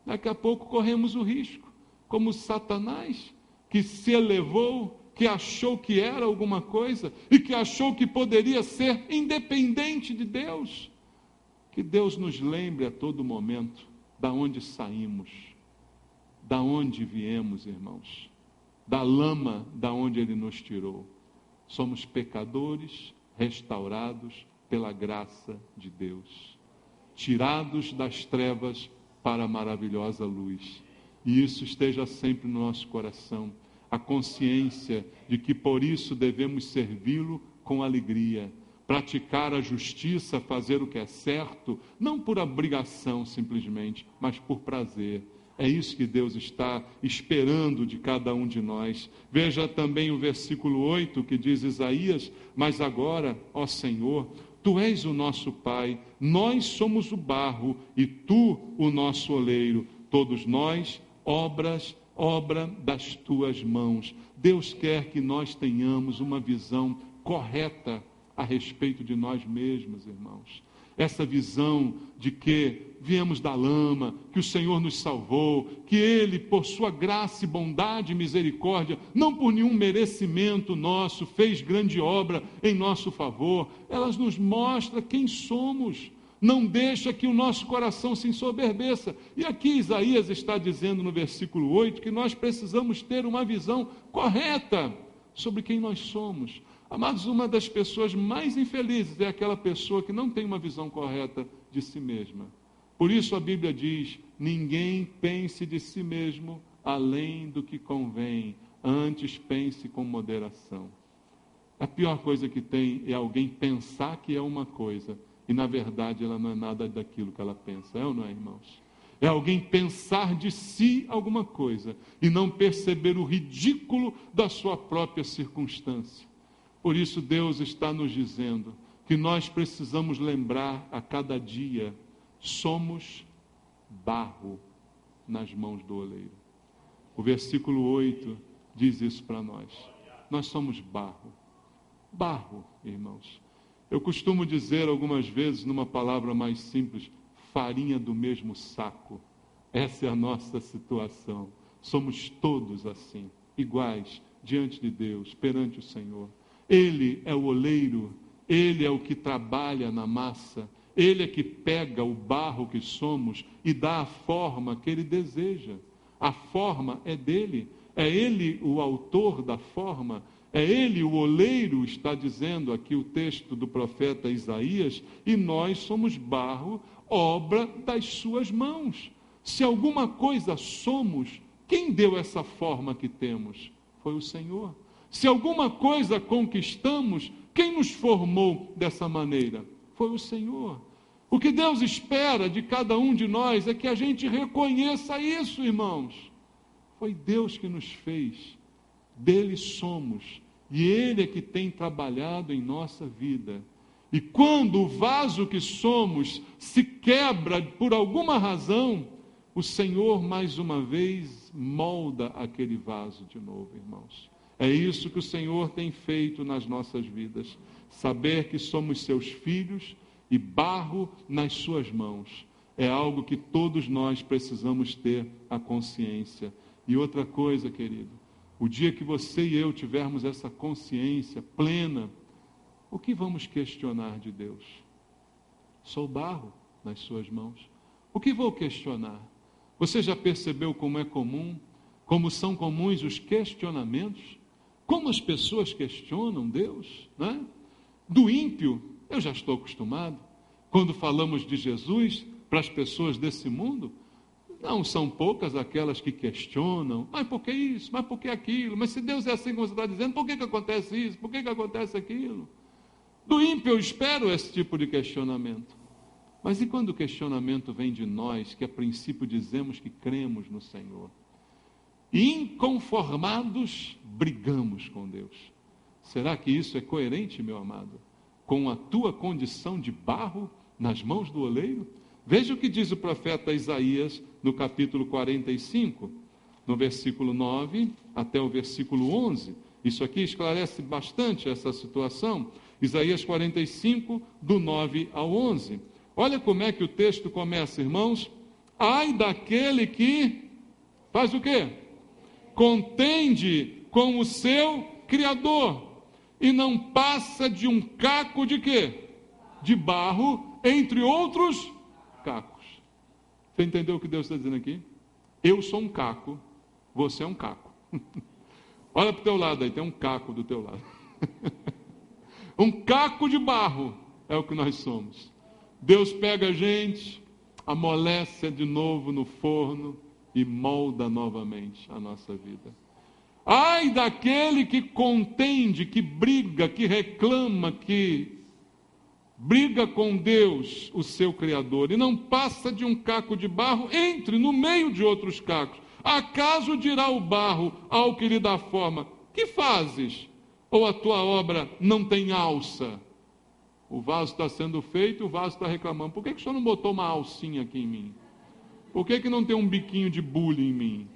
S1: Daqui a pouco corremos o risco, como Satanás, que se elevou, que achou que era alguma coisa e que achou que poderia ser independente de Deus. Que Deus nos lembre a todo momento da onde saímos, da onde viemos, irmãos, da lama da onde Ele nos tirou. Somos pecadores restaurados pela graça de Deus, tirados das trevas para a maravilhosa luz. E isso esteja sempre no nosso coração, a consciência de que por isso devemos servi-lo com alegria, praticar a justiça, fazer o que é certo, não por obrigação simplesmente, mas por prazer. É isso que Deus está esperando de cada um de nós. Veja também o versículo 8 que diz Isaías: mas agora, ó Senhor, Tu és o nosso Pai, nós somos o barro e Tu o nosso oleiro, todos nós obra das Tuas mãos. Deus quer que nós tenhamos uma visão correta a respeito de nós mesmos, irmãos. Essa visão de que viemos da lama, que o Senhor nos salvou, que Ele, por sua graça e bondade e misericórdia, não por nenhum merecimento nosso, fez grande obra em nosso favor. Elas nos mostram quem somos. Não deixa que o nosso coração se ensoberbeça. E aqui Isaías está dizendo no versículo 8 que nós precisamos ter uma visão correta sobre quem nós somos. Amados, uma das pessoas mais infelizes é aquela pessoa que não tem uma visão correta de si mesma. Por isso a Bíblia diz: ninguém pense de si mesmo além do que convém, antes pense com moderação. A pior coisa que tem é alguém pensar que é uma coisa e na verdade ela não é nada daquilo que ela pensa. É ou não é, irmãos? É alguém pensar de si alguma coisa e não perceber o ridículo da sua própria circunstância. Por isso Deus está nos dizendo que nós precisamos lembrar a cada dia: somos barro nas mãos do oleiro. O versículo 8 diz isso para nós. Nós somos barro. Barro, irmãos. Eu costumo dizer algumas vezes, numa palavra mais simples, farinha do mesmo saco. Essa é a nossa situação. Somos todos assim, iguais, diante de Deus, perante o Senhor. Ele é o oleiro, Ele é o que trabalha na massa, Ele é que pega o barro que somos e dá a forma que Ele deseja. A forma é dele, é Ele o autor da forma, é Ele o oleiro, está dizendo aqui o texto do profeta Isaías, e nós somos barro, obra das suas mãos. Se alguma coisa somos, quem deu essa forma que temos? Foi o Senhor. Se alguma coisa conquistamos, quem nos formou dessa maneira? Foi o Senhor. O que Deus espera de cada um de nós é que a gente reconheça isso, irmãos. Foi Deus que nos fez, dele somos, e Ele é que tem trabalhado em nossa vida. E quando o vaso que somos se quebra por alguma razão, o Senhor mais uma vez molda aquele vaso de novo, irmãos. É isso que o Senhor tem feito nas nossas vidas. Saber que somos seus filhos e barro nas suas mãos. É algo que todos nós precisamos ter a consciência. E outra coisa, querido, o dia que você e eu tivermos essa consciência plena, o que vamos questionar de Deus? Sou barro nas suas mãos. O que vou questionar? Você já percebeu como é comum, como são comuns os questionamentos? Como as pessoas questionam Deus, né? Do ímpio, eu já estou acostumado. Quando falamos de Jesus para as pessoas desse mundo, não são poucas aquelas que questionam: mas por que isso? Mas por que aquilo? Mas se Deus é assim como você está dizendo, por que acontece isso? Por que acontece aquilo? Do ímpio eu espero esse tipo de questionamento. Mas e quando o questionamento vem de nós, que a princípio dizemos que cremos no Senhor? Inconformados, brigamos com Deus. Será que isso é coerente, meu amado, com a tua condição de barro nas mãos do oleiro? Veja o que diz o profeta Isaías no capítulo 45, no versículo 9 até o versículo 11. Isso aqui esclarece bastante essa situação. Isaías 45, do 9 ao 11. Olha como é que o texto começa, irmãos. Ai daquele que faz o quê? Contende com o seu Criador, e não passa de um caco de quê? De barro, entre outros cacos. Você entendeu o que Deus está dizendo aqui? Eu sou um caco, você é um caco. Olha para o teu lado aí, tem um caco do teu lado. Um caco de barro é o que nós somos. Deus pega a gente, amolece de novo no forno e molda novamente a nossa vida. Ai daquele que contende, que briga, que reclama, que briga com Deus, o seu Criador, e não passa de um caco de barro, entre no meio de outros cacos. Acaso dirá o barro ao que lhe dá forma: que fazes? Ou a tua obra não tem alça? O vaso está sendo feito, o vaso está reclamando: por que o senhor não botou uma alcinha aqui em mim? Por que não tem um biquinho de bule em mim?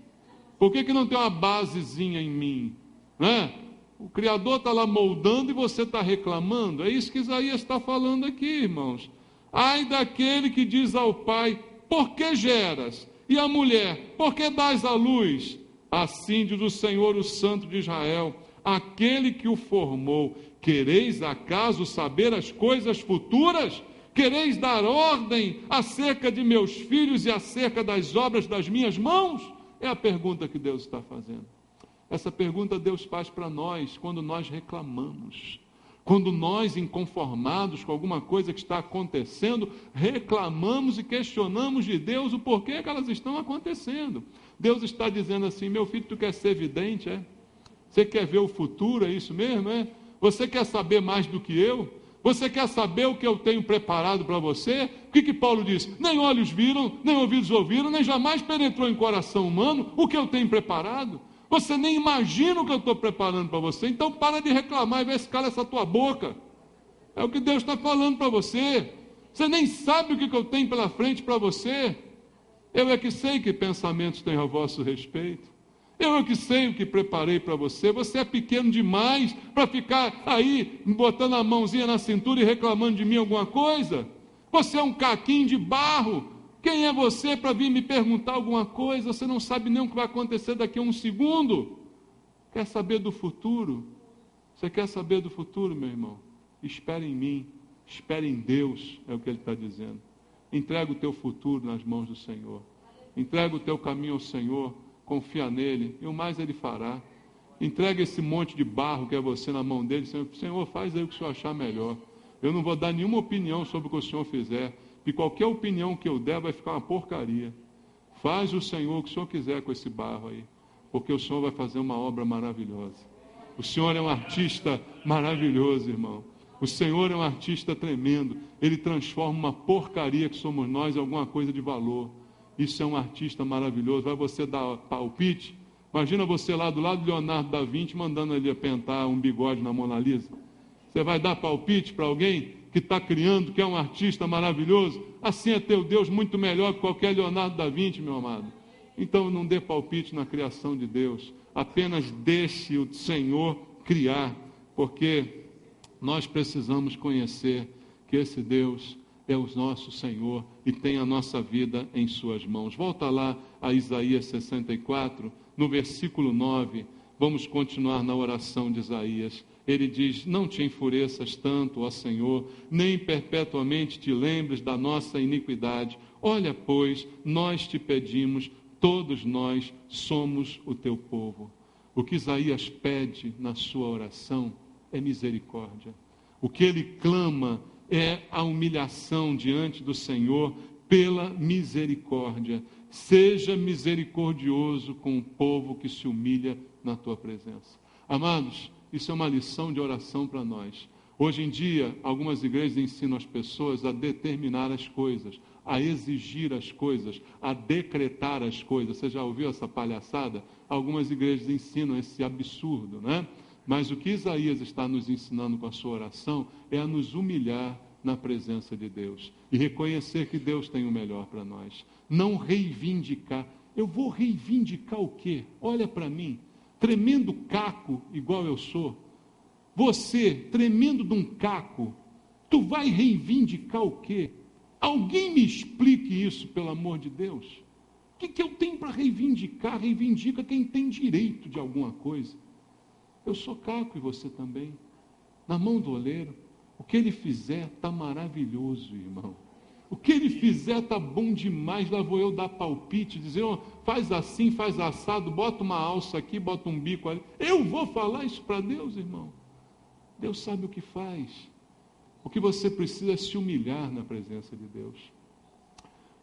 S1: Por que não tem uma basezinha em mim? Né? O Criador está lá moldando e você está reclamando. É isso que Isaías está falando aqui, irmãos. Ai daquele que diz ao pai: por que geras? E a mulher: por que dás à luz? Assim diz o Senhor, o Santo de Israel, aquele que o formou: quereis acaso saber as coisas futuras? Quereis dar ordem acerca de meus filhos e acerca das obras das minhas mãos? É a pergunta que Deus está fazendo. Essa pergunta Deus faz para nós quando nós reclamamos. Quando nós, inconformados com alguma coisa que está acontecendo, reclamamos e questionamos de Deus o porquê que elas estão acontecendo. Deus está dizendo assim: meu filho, tu quer ser vidente, é? Você quer ver o futuro, é isso mesmo, é? Você quer saber mais do que eu? Você quer saber o que eu tenho preparado para você? O que Paulo diz? Nem olhos viram, nem ouvidos ouviram, nem jamais penetrou em coração humano o que eu tenho preparado. Você nem imagina o que eu estou preparando para você. Então para de reclamar e vê se cala essa tua boca. É o que Deus está falando para você. Você nem sabe o que eu tenho pela frente para você. Eu é que sei que pensamentos tenho a vosso respeito. Eu é que sei o que preparei para você. Você é pequeno demais para ficar aí botando a mãozinha na cintura e reclamando de mim alguma coisa. Você é um caquinho de barro. Quem é você para vir me perguntar alguma coisa? Você não sabe nem o que vai acontecer daqui a um segundo. Quer saber do futuro? Você quer saber do futuro, meu irmão? Espere em mim, espere em Deus, é o que Ele está dizendo. Entrega o teu futuro nas mãos do Senhor. Entrega o teu caminho ao Senhor, confia nele, e o mais Ele fará. Entrega esse monte de barro que é você na mão dele. Senhor, faz aí o que o Senhor achar melhor. Eu não vou dar nenhuma opinião sobre o que o Senhor fizer. E qualquer opinião que eu der vai ficar uma porcaria. Faz o Senhor o que o Senhor quiser com esse barro aí, porque o Senhor vai fazer uma obra maravilhosa. O Senhor é um artista maravilhoso, irmão. O Senhor é um artista tremendo. Ele transforma uma porcaria que somos nós em alguma coisa de valor. Isso é um artista maravilhoso. Vai você dar palpite? Imagina você lá do lado de Leonardo da Vinci mandando ele pintar um bigode na Mona Lisa. Você vai dar palpite para alguém que está criando, que é um artista maravilhoso? Assim é teu Deus muito melhor que qualquer Leonardo da Vinci, meu amado. Então não dê palpite na criação de Deus. Apenas deixe o Senhor criar, porque nós precisamos conhecer que esse Deus é o nosso Senhor e tem a nossa vida em suas mãos. Volta lá a Isaías 64, no versículo 9. Vamos continuar na oração de Isaías. Ele diz: não te enfureças tanto, ó Senhor, nem perpetuamente te lembres da nossa iniquidade. Olha, pois, nós te pedimos, todos nós somos o teu povo. O que Isaías pede na sua oração é misericórdia. O que ele clama é a humilhação diante do Senhor pela misericórdia. Seja misericordioso com o povo que se humilha na tua presença. Amados, isso é uma lição de oração para nós. Hoje em dia, algumas igrejas ensinam as pessoas a determinar as coisas, a exigir as coisas, a decretar as coisas. Você já ouviu essa palhaçada? Algumas igrejas ensinam esse absurdo, né? Mas o que Isaías está nos ensinando com a sua oração é a nos humilhar na presença de Deus e reconhecer que Deus tem o melhor para nós. Não reivindicar. Eu vou reivindicar o quê? Olha para mim. Tremendo caco, igual eu sou, você, tremendo de um caco, tu vai reivindicar o quê? Alguém me explique isso, pelo amor de Deus. O que eu tenho para reivindicar? Reivindica quem tem direito de alguma coisa. Eu sou caco e você também. Na mão do oleiro, o que ele fizer está maravilhoso, irmão. O que ele fizer está bom demais, lá vou eu dar palpite, dizer, oh, faz assim, faz assado, bota uma alça aqui, bota um bico ali. Eu vou falar isso para Deus, irmão? Deus sabe o que faz. O que você precisa é se humilhar na presença de Deus.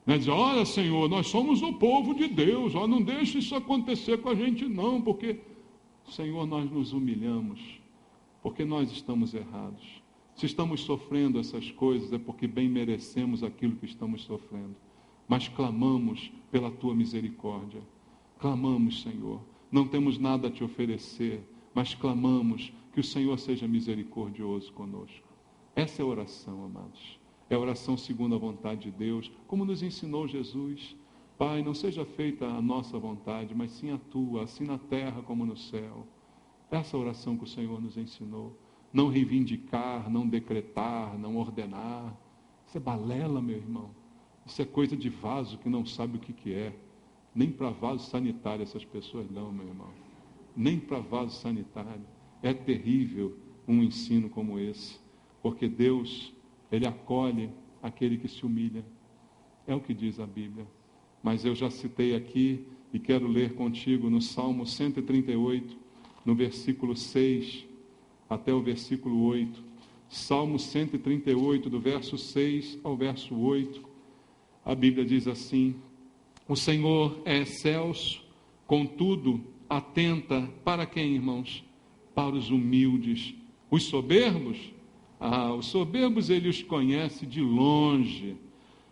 S1: Não é dizer, olha, Senhor, nós somos o povo de Deus, ó, não deixe isso acontecer com a gente não, porque, Senhor, nós nos humilhamos, porque nós estamos errados. Se estamos sofrendo essas coisas, é porque bem merecemos aquilo que estamos sofrendo. Mas clamamos pela Tua misericórdia. Clamamos, Senhor. Não temos nada a Te oferecer, mas clamamos que o Senhor seja misericordioso conosco. Essa é a oração, amados. É a oração segundo a vontade de Deus, como nos ensinou Jesus. Pai, não seja feita a nossa vontade, mas sim a Tua, assim na terra como no céu. Essa é a oração que o Senhor nos ensinou. Não reivindicar, não decretar, não ordenar. Isso é balela, meu irmão. Isso é coisa de vaso que não sabe o que é. Nem para vaso sanitário essas pessoas não, meu irmão. Nem para vaso sanitário. É terrível um ensino como esse. Porque Deus, Ele acolhe aquele que se humilha. É o que diz a Bíblia. Mas eu já citei aqui e quero ler contigo no Salmo 138, no versículo 6 até o versículo 8. Salmo 138, do verso 6 ao verso 8. A Bíblia diz assim: o Senhor é excelso, contudo, atenta para quem, irmãos? Para os humildes. Os soberbos? Os soberbos Ele os conhece de longe.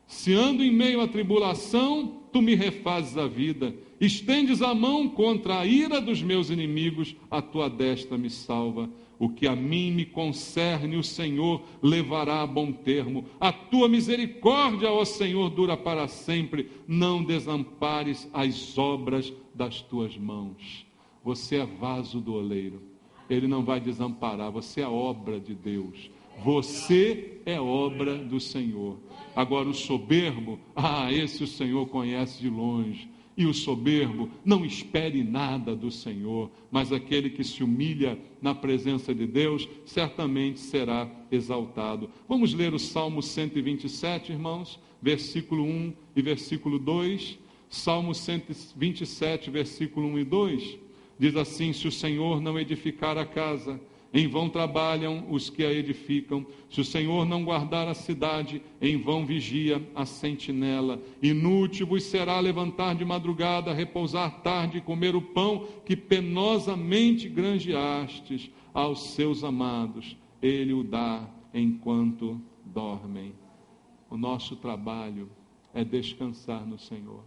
S1: Se ando em meio à tribulação, Tu me refazes a vida. Estendes a mão contra a ira dos meus inimigos, a Tua destra me salva. O que a mim me concerne, o Senhor levará a bom termo. A Tua misericórdia, ó Senhor, dura para sempre. Não desampares as obras das Tuas mãos. Você é vaso do oleiro. Ele não vai desamparar. Você é a obra de Deus. Você é obra do Senhor. Agora o soberbo, esse o Senhor conhece de longe. E o soberbo, não espere nada do Senhor, mas aquele que se humilha na presença de Deus, certamente será exaltado. Vamos ler o Salmo 127, irmãos, versículo 1 e versículo 2. Salmo 127, versículo 1 e 2, diz assim: se o Senhor não edificar a casa, em vão trabalham os que a edificam. Se o Senhor não guardar a cidade, em vão vigia a sentinela. Inútil vos será levantar de madrugada, repousar tarde e comer o pão que penosamente granjeastes aos seus amados. Ele o dá enquanto dormem. O nosso trabalho é descansar no Senhor.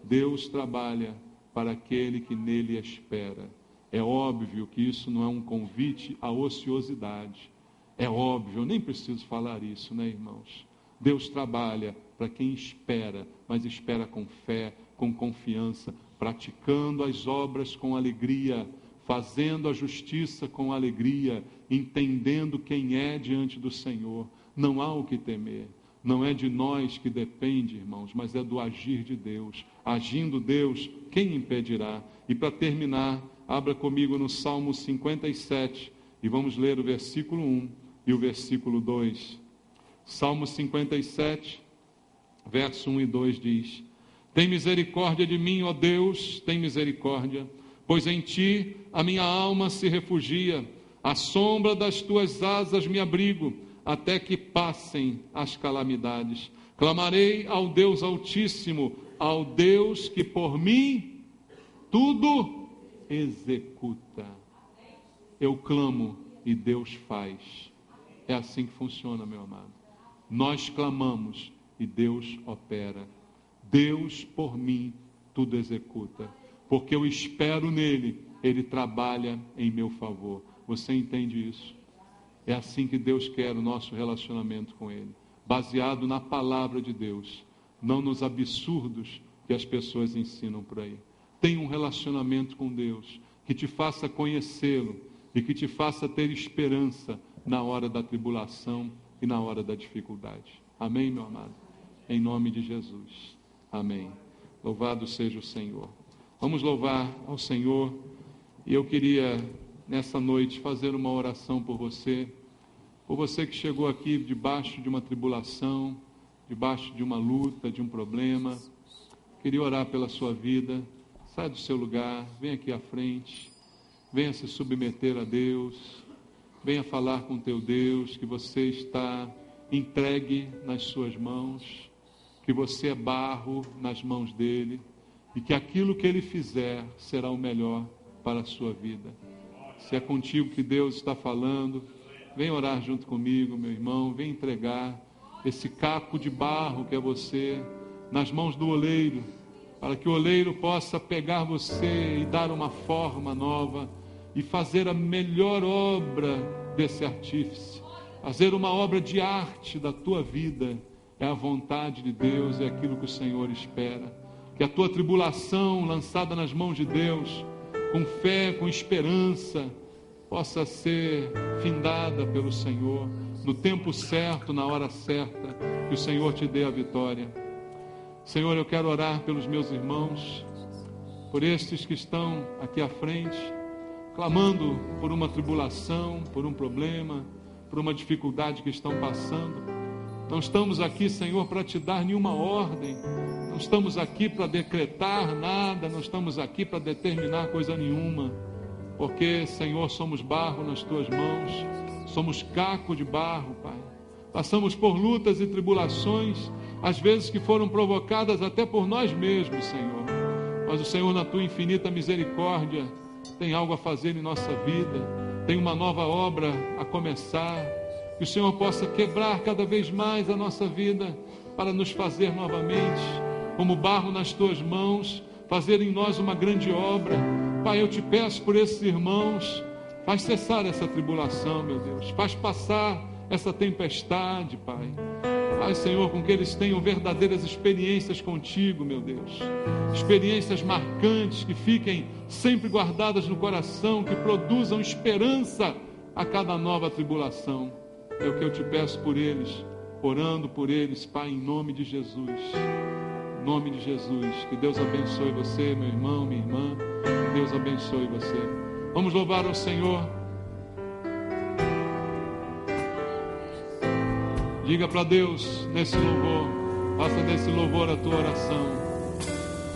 S1: Deus trabalha para aquele que nele espera. É óbvio que isso não é um convite à ociosidade. É óbvio, eu nem preciso falar isso, né, irmãos? Deus trabalha para quem espera, mas espera com fé, com confiança, praticando as obras com alegria, fazendo a justiça com alegria, entendendo quem é diante do Senhor. Não há o que temer. Não é de nós que depende, irmãos, mas é do agir de Deus. Agindo Deus, quem impedirá? E para terminar, abra comigo no Salmo 57 e vamos ler o versículo 1 e o versículo 2. Salmo 57, verso 1 e 2 diz: tem misericórdia de mim, ó Deus, tem misericórdia, pois em Ti a minha alma se refugia, à sombra das Tuas asas me abrigo, até que passem as calamidades. Clamarei ao Deus Altíssimo, ao Deus que por mim tudo executa. Eu clamo e Deus faz. É assim que funciona, meu amado. Nós clamamos e Deus opera. Deus por mim tudo executa. Porque eu espero nele, ele trabalha em meu favor. Você entende isso? É assim que Deus quer o nosso relacionamento com Ele, baseado na palavra de Deus, não nos absurdos que as pessoas ensinam por aí. Tenha um relacionamento com Deus, que te faça conhecê-lo e que te faça ter esperança na hora da tribulação e na hora da dificuldade. Amém, meu amado? Em nome de Jesus. Amém. Louvado seja o Senhor. Vamos louvar ao Senhor. E eu queria, nessa noite, fazer uma oração por você que chegou aqui debaixo de uma tribulação, debaixo de uma luta, de um problema, queria orar pela sua vida. Sai do seu lugar, vem aqui à frente, venha se submeter a Deus, venha falar com teu Deus, que você está entregue nas suas mãos, que você é barro nas mãos dele, e que aquilo que ele fizer será o melhor para a sua vida. Se é contigo que Deus está falando, vem orar junto comigo, meu irmão, vem entregar esse caco de barro que é você nas mãos do oleiro, para que o oleiro possa pegar você e dar uma forma nova e fazer a melhor obra desse artífice, fazer uma obra de arte da tua vida. É a vontade de Deus, é aquilo que o Senhor espera. Que a tua tribulação lançada nas mãos de Deus, com fé, com esperança, possa ser findada pelo Senhor, no tempo certo, na hora certa, que o Senhor te dê a vitória. Senhor, eu quero orar pelos meus irmãos, por estes que estão aqui à frente, clamando por uma tribulação, por um problema, por uma dificuldade que estão passando. Não estamos aqui, Senhor, para te dar nenhuma ordem, não estamos aqui para decretar nada, não estamos aqui para determinar coisa nenhuma, porque, Senhor, somos barro nas tuas mãos, somos caco de barro, Pai. Passamos por lutas e tribulações, às vezes que foram provocadas até por nós mesmos, Senhor. Mas o Senhor, na tua infinita misericórdia, tem algo a fazer em nossa vida, tem uma nova obra a começar. Que o Senhor possa quebrar cada vez mais a nossa vida para nos fazer novamente, como barro nas tuas mãos, fazer em nós uma grande obra. Pai, eu te peço por esses irmãos, faz cessar essa tribulação, meu Deus, faz passar essa tempestade, Pai. Pai, Senhor, com que eles tenham verdadeiras experiências contigo, meu Deus, experiências marcantes que fiquem sempre guardadas no coração, que produzam esperança a cada nova tribulação. É o que eu te peço por eles, orando por eles, Pai, em nome de Jesus. Em nome de Jesus. Que Deus abençoe você, meu irmão, minha irmã. Que Deus abençoe você. Vamos louvar ao Senhor. Diga para Deus nesse louvor. Faça desse louvor a tua oração.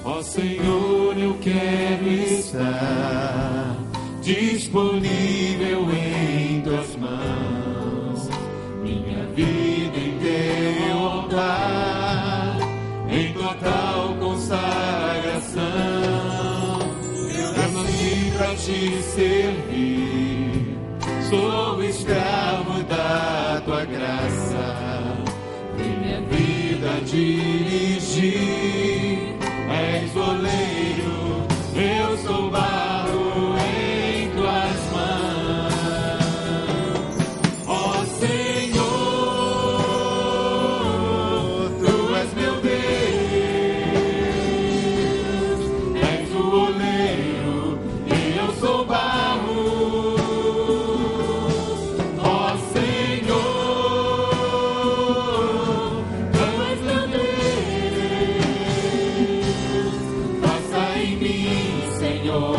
S2: Ó Senhor, eu quero estar disponível em tuas mãos, minha vida em teu altar, em total consagração. Eu nasci para te servir, sou escravo da tua graça, minha vida dirigir. És oleiro, eu sou barro em tuas mãos. Ó Senhor, tu és meu Deus, és o oleiro e eu sou barro. Ó Senhor, tu és meu Deus, faça em mim, Senhor,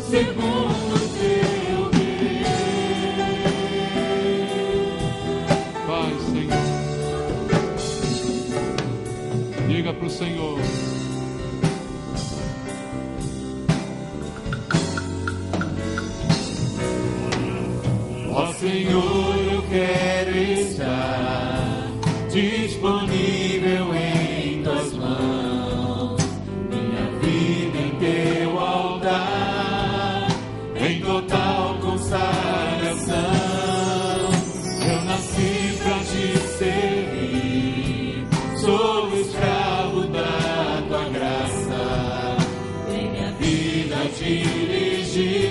S2: segundo o teu querer.
S1: Pai, Senhor. Diga para o Senhor.
S2: Ó Senhor, eu quero estar disponível em tuas mãos, minha vida em teu altar, em total consagração. Eu nasci para te servir, sou escravo da tua graça, minha vida dirigir.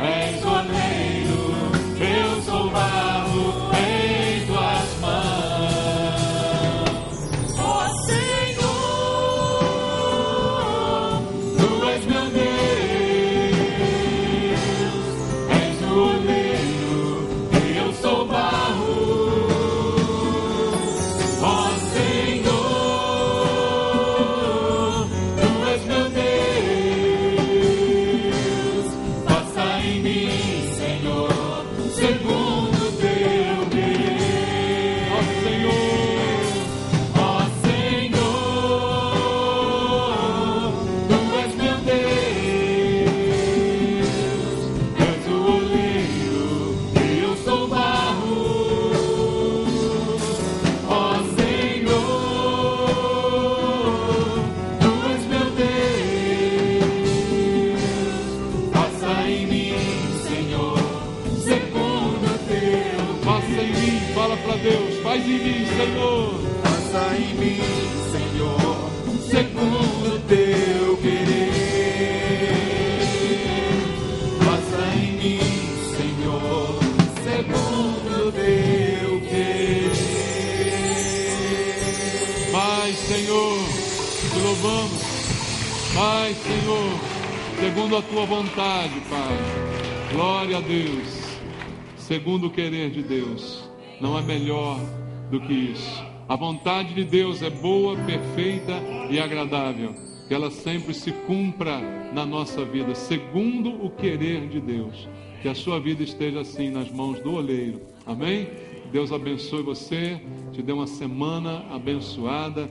S2: És oleiro, eu sou barro em tuas mãos.
S1: para Deus. Faz em mim, Senhor.
S2: Faça em mim, Senhor, segundo o teu querer. Faça em mim, Senhor, segundo o teu querer.
S1: Faz, Senhor, te louvamos. Faz, Senhor, segundo a tua vontade, Pai. Glória a Deus. Segundo o querer de Deus. Não é melhor do que isso. A vontade de Deus é boa, perfeita e agradável. Que ela sempre se cumpra na nossa vida, segundo o querer de Deus. Que a sua vida esteja assim nas mãos do oleiro. Amém? Deus abençoe você, te dê uma semana abençoada.